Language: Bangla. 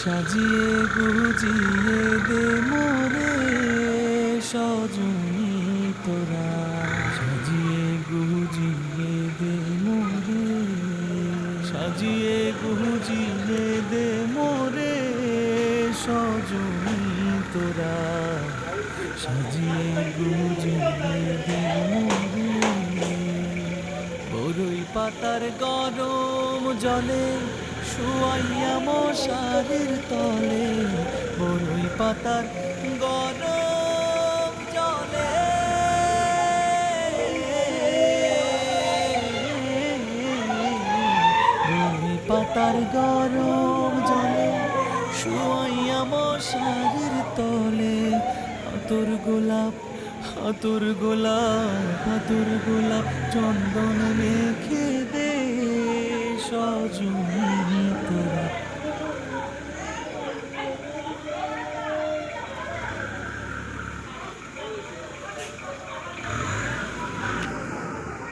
সাজিয়ে গুজিয়ে দে মোরে সজনী তোরা, সাজিয়ে গুজিয়ে দে মোরে, সাজিয়ে গুজিয়ে দে মোরে সজনী তোরা, সাজিয়ে গুজিয়ে দে মোরে। বরই পাতার গরম জলে শুয়াইয়া মশারির তলে, বরই পাতার গরম জলে, বরই পাতার গরম জলে শুয়াইয়া মশারির তলে, আতর গোলাপ আতর গোলাপ আতর গোলাপ চন্দন মেখে দে সজনী